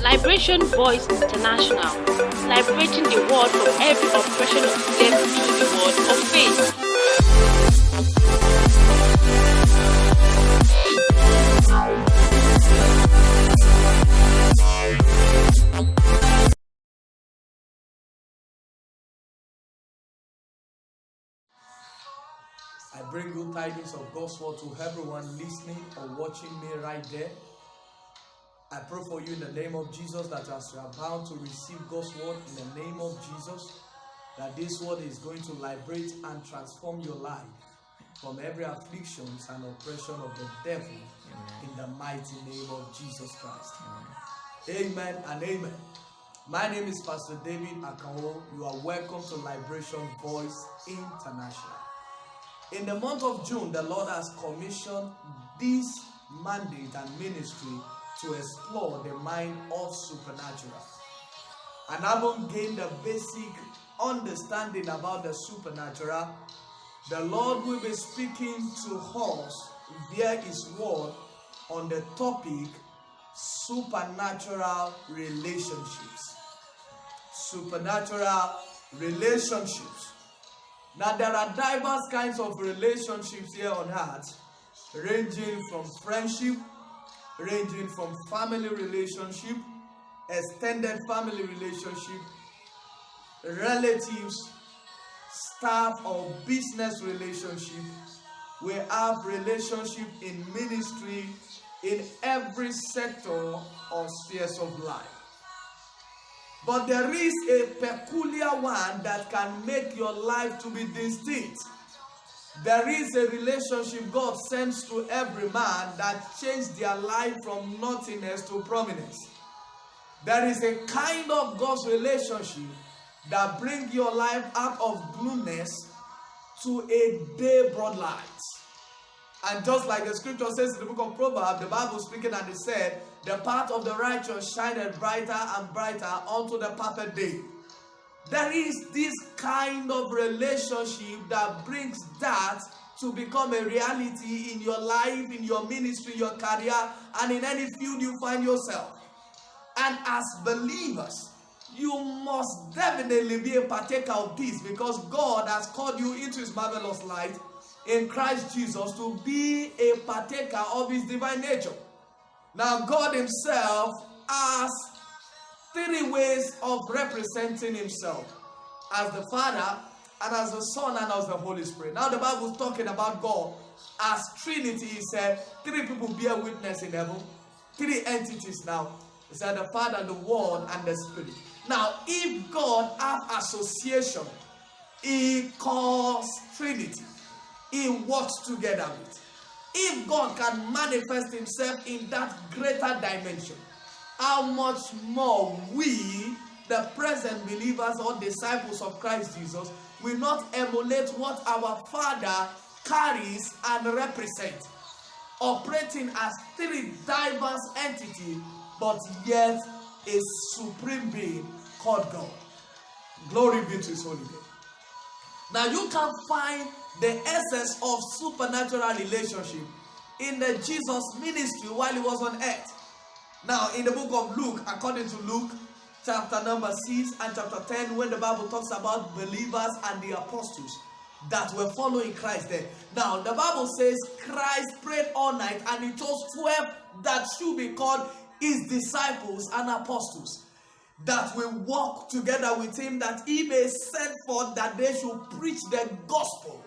Liberation Voice International, liberating the world from every oppression of death through the word of faith. I bring good tidings of God's word to everyone listening or watching me right there. I pray for you in the name of Jesus that as you are bound to receive God's word in the name of Jesus, that this word is going to liberate and transform your life from every afflictions and oppression of the devil. Amen. In the mighty name of Jesus Christ. Amen and amen. My name is Pastor David Akawo. You are welcome to Liberation Voice International. In the month of June, the Lord has commissioned this mandate and ministry to explore the mind of supernatural. And having gained a basic understanding about the supernatural, the Lord will be speaking to us via His word on the topic supernatural relationships. Supernatural relationships. Now there are diverse kinds of relationships here on earth, ranging from friendship, ranging from family relationship, extended family relationship, relatives, staff or business relationship. We have relationship in ministry, in every sector or spheres of life. But there is a peculiar one that can make your life to be distinct. There is a relationship God sends to every man that changed their life from nothingness to prominence. There is a kind of God's relationship that brings your life out of gloominess to a day broad light. And just like the scripture says in the book of Proverbs, the Bible speaking and it said, the path of the righteous shineth brighter and brighter unto the perfect day. There is this kind of relationship that brings that to become a reality in your life, in your ministry, your career, and in any field you find yourself. And as believers, you must definitely be a partaker of this, because God has called you into His marvelous light in Christ Jesus to be a partaker of His divine nature. Now, God Himself has three ways of representing Himself: as the Father, and as the Son, and as the Holy Spirit. Now the Bible is talking about God as Trinity. He said three people bear witness in heaven, three entities. Now he said the Father, the Word, and the Spirit. Now if God have association, He calls Trinity. He works together with. If God can manifest Himself in that greater dimension, how much more we, the present believers or disciples of Christ Jesus, will not emulate what our Father carries and represents, operating as three diverse entities, but yet a supreme being called God. Glory be to His holy name. Now you can find the essence of supernatural relationship in the Jesus ministry while He was on earth. Now, in the book of Luke, according to Luke, chapter number 6 and chapter 10, when the Bible talks about believers and the apostles that were following Christ there. Now, the Bible says Christ prayed all night and He chose 12 that should be called His disciples and apostles, that will walk together with Him, that He may send forth that they should preach the gospel.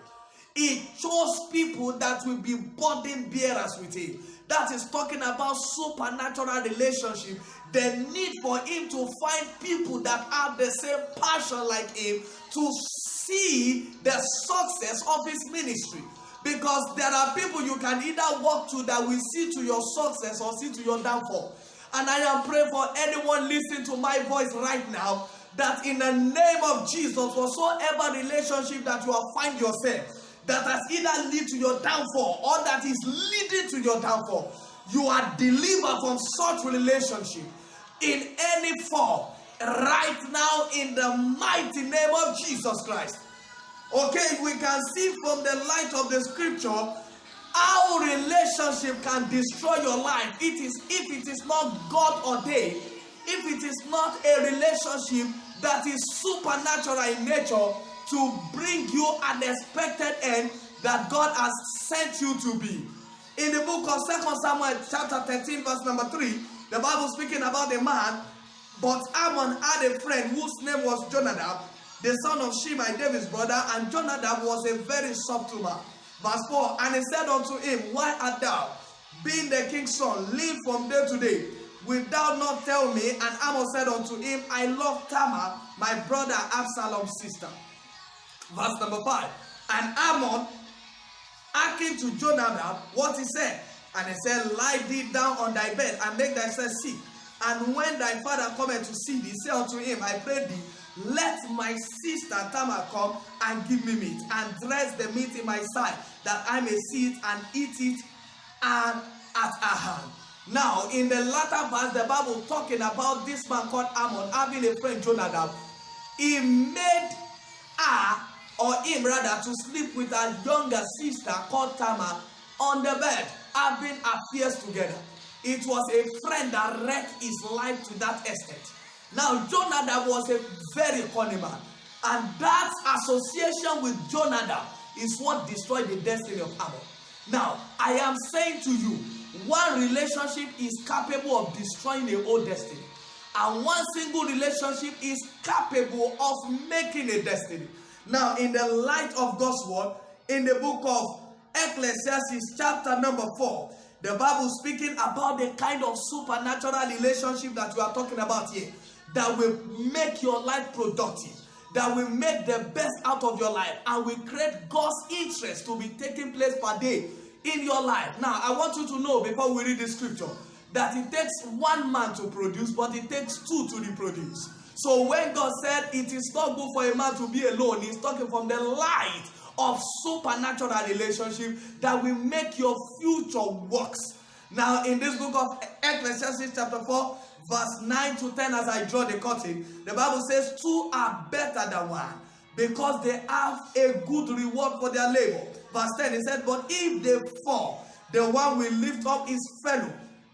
He chose people that will be burden bearers with Him. That is talking about supernatural relationship. The need for Him to find people that have the same passion like Him to see the success of His ministry. Because there are people you can either walk to that will see to your success or see to your downfall. And I am praying for anyone listening to my voice right now, that in the name of Jesus, whatsoever relationship that you find yourself, that has either led to your downfall or that is leading to your downfall, you are delivered from such relationship in any form right now in the mighty name of Jesus Christ. Okay, we can see from the light of the scripture how relationship can destroy your life. If it is not God ordained, if it is not a relationship that is supernatural in nature to bring you an expected end that God has sent you to be. In the book of 2 Samuel chapter 13 verse number 3, the Bible speaking about a man, but Ammon had a friend whose name was Jonadab, the son of Shimei, David's brother, and Jonadab was a very subtle man. Verse 4, and he said unto him, why art thou, being the king's son, live from day to day? Wilt thou not tell me? And Ammon said unto him, I love Tamar, my brother Absalom's sister. Verse number 5, and Ammon hearkened to Jonadab what he said, and he said, lie thee down on thy bed, and make thyself sick. And when thy father cometh to see thee, say unto him, I pray thee, let my sister Tamar come and give me meat, and dress the meat in my side, that I may see it and eat it, and at her hand. Now, in the latter verse, the Bible talking about this man called Ammon having a friend Jonadab. He made her, or him rather, to sleep with a younger sister called Tamar on the bed, having affairs together. It was a friend that wrecked his life to that extent. Now, Jonadab was a very funny man, and that association with Jonadab is what destroyed the destiny of Ammon. Now, I am saying to you, one relationship is capable of destroying a whole destiny, and one single relationship is capable of making a destiny. Now, in the light of God's word, in the book of Ecclesiastes chapter number 4, the Bible speaking about the kind of supernatural relationship that we are talking about here, that will make your life productive, that will make the best out of your life, and will create God's interest to be taking place per day in your life. Now, I want you to know before we read the scripture that it takes one man to produce, but it takes two to reproduce. So when God said it is not good for a man to be alone, he's talking from the light of supernatural relationship that will make your future works. Now, in this book of Ecclesiastes chapter 4, verse 9 to 10, as I draw the curtain, the Bible says, two are better than one, because they have a good reward for their labor. Verse 10, it said, but if they fall, the one will lift up his fellow.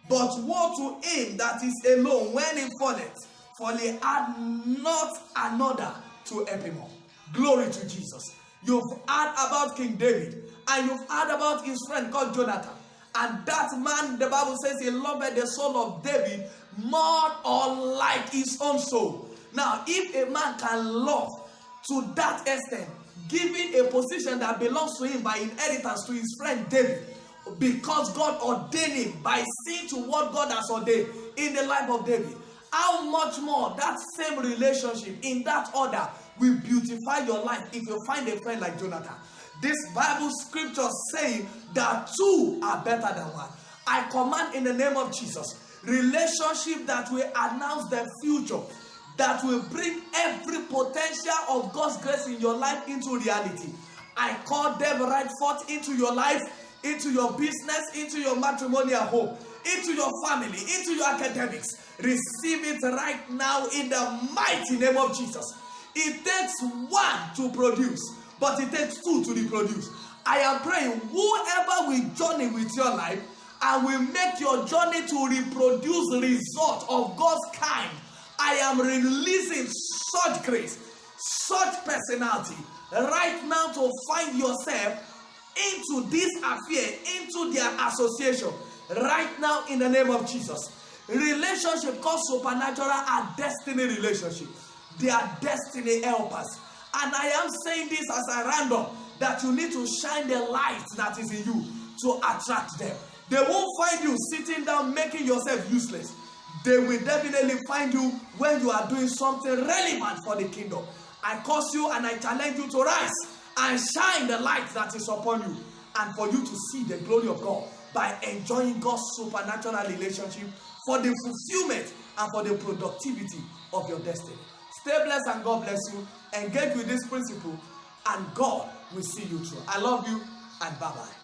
But woe to him that is alone when he falleth, for he had not another to help him up. Glory to Jesus. You've heard about King David, and you've heard about his friend called Jonathan. And that man, the Bible says, he loved the soul of David more or like his own soul. Now, if a man can love to that extent, giving a position that belongs to him by inheritance to his friend David, because God ordained him by seeing to what God has ordained in the life of David, how much more that same relationship in that order will beautify your life if you find a friend like Jonathan. This Bible scripture saying that two are better than one. I command in the name of Jesus, relationship that will announce the future, that will bring every potential of God's grace in your life into reality. I call them right forth into your life, into your business, into your matrimonial home, into your family, into your academics. Receive it right now in the mighty name of Jesus. It takes one to produce, but it takes two to reproduce. I am praying, whoever will journey with your life and will make your journey to reproduce results of God's kind, I am releasing such grace, such personality right now to find yourself into this affair, into their association right now in the name of Jesus. Relationship called supernatural are destiny relationship. They are destiny helpers. And I am saying this as a random, that you need to shine the light that is in you to attract them. They won't find you sitting down making yourself useless. They will definitely find you when you are doing something relevant for the kingdom. I curse you and I challenge you to rise and shine the light that is upon you, and for you to see the glory of God by enjoying God's supernatural relationship for the fulfillment and for the productivity of your destiny. Stay blessed and God bless you. Engage with this principle and God will see you through. I love you and bye-bye.